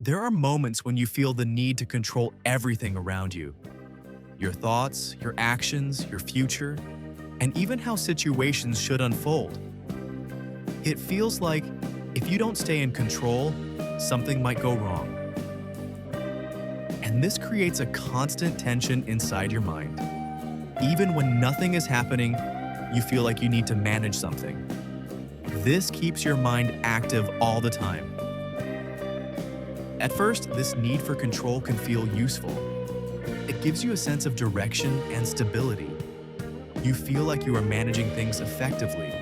There are moments when you feel the need to control everything around you. Your thoughts, your actions, your future, and even how situations should unfold. It feels like if you don't stay in control, something might go wrong. And this creates a constant tension inside your mind. Even when nothing is happening, you feel like you need to manage something. This keeps your mind active all the time. At first, this need for control can feel useful. It gives you a sense of direction and stability. You feel like you are managing things effectively.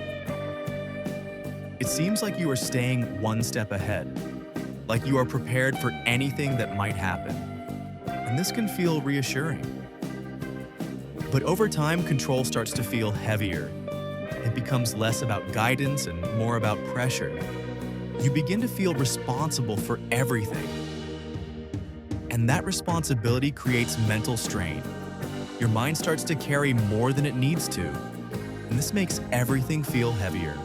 It seems like you are staying one step ahead, like you are prepared for anything that might happen. And this can feel reassuring. But over time, control starts to feel heavier. It becomes less about guidance and more about pressure. You begin to feel responsible for everything. And that responsibility creates mental strain. Your mind starts to carry more than it needs to, and this makes everything feel heavier.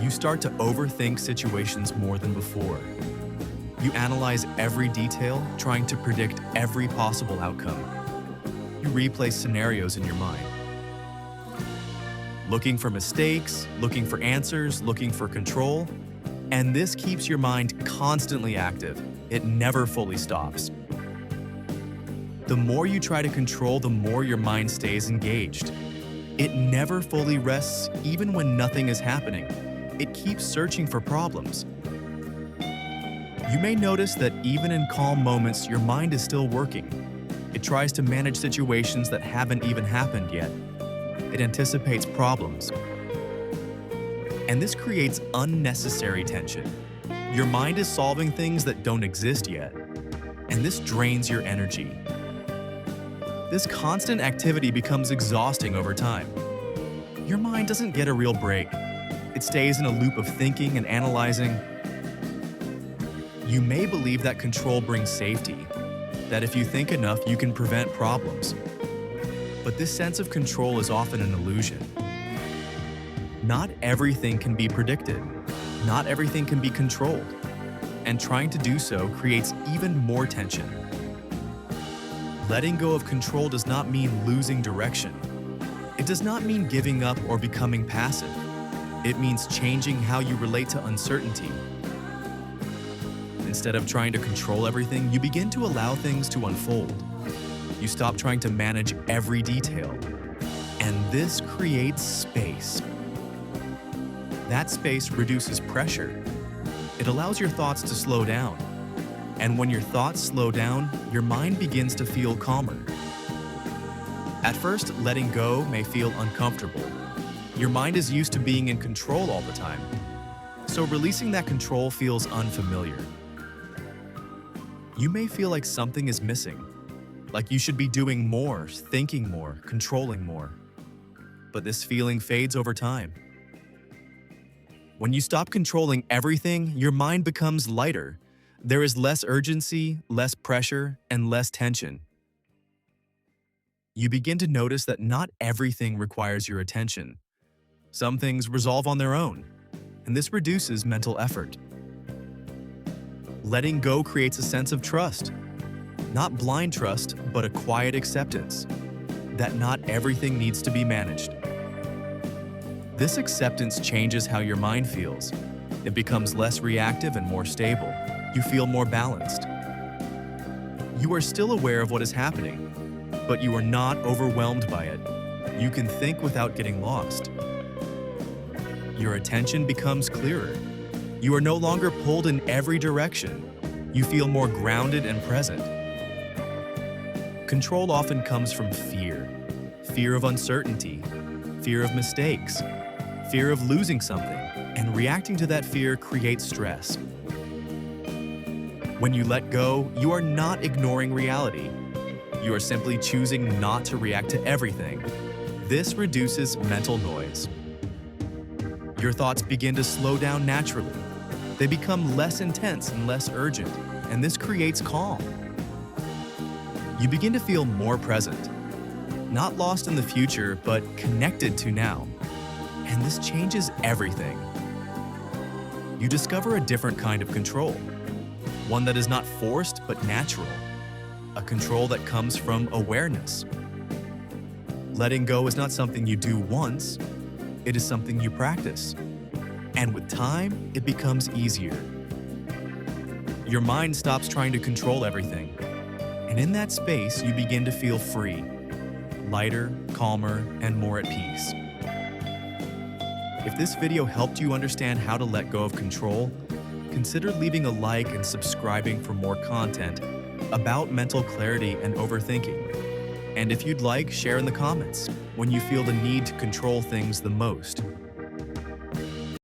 You start to overthink situations more than before. You analyze every detail, trying to predict every possible outcome. You replay scenarios in your mind, looking for mistakes, looking for answers, looking for control, and this keeps your mind constantly active. It never fully stops. The more you try to control, the more your mind stays engaged. It never fully rests, even when nothing is happening. It keeps searching for problems. You may notice that even in calm moments, your mind is still working. It tries to manage situations that haven't even happened yet. It anticipates problems. And this creates unnecessary tension. Your mind is solving things that don't exist yet, and this drains your energy. This constant activity becomes exhausting over time. Your mind doesn't get a real break. It stays in a loop of thinking and analyzing. You may believe that control brings safety, that if you think enough, you can prevent problems. But this sense of control is often an illusion. Not everything can be predicted. Not everything can be controlled. And trying to do so creates even more tension. Letting go of control does not mean losing direction. It does not mean giving up or becoming passive. It means changing how you relate to uncertainty. Instead of trying to control everything, you begin to allow things to unfold. You stop trying to manage every detail. And this creates space. That space reduces pressure. It allows your thoughts to slow down. And when your thoughts slow down, your mind begins to feel calmer. At first, letting go may feel uncomfortable. Your mind is used to being in control all the time. So releasing that control feels unfamiliar. You may feel like something is missing, like you should be doing more, thinking more, controlling more. But this feeling fades over time. When you stop controlling everything, your mind becomes lighter. There is less urgency, less pressure, and less tension. You begin to notice that not everything requires your attention. Some things resolve on their own, and this reduces mental effort. Letting go creates a sense of trust. Not blind trust, but a quiet acceptance that not everything needs to be managed. This acceptance changes how your mind feels. It becomes less reactive and more stable. You feel more balanced. You are still aware of what is happening, but you are not overwhelmed by it. You can think without getting lost. Your attention becomes clearer. You are no longer pulled in every direction. You feel more grounded and present. Control often comes from fear. Fear of uncertainty, fear of mistakes, fear of losing something, and reacting to that fear creates stress. When you let go, you are not ignoring reality. You are simply choosing not to react to everything. This reduces mental noise. Your thoughts begin to slow down naturally. They become less intense and less urgent, and this creates calm. You begin to feel more present, not lost in the future, but connected to now. And this changes everything. You discover a different kind of control, one that is not forced but natural, a control that comes from awareness. Letting go is not something you do once, it is something you practice. And with time, it becomes easier. Your mind stops trying to control everything. And in that space, you begin to feel free, lighter, calmer, and more at peace. If this video helped you understand how to let go of control, consider leaving a like and subscribing for more content about mental clarity and overthinking. And if you'd like, share in the comments when you feel the need to control things the most.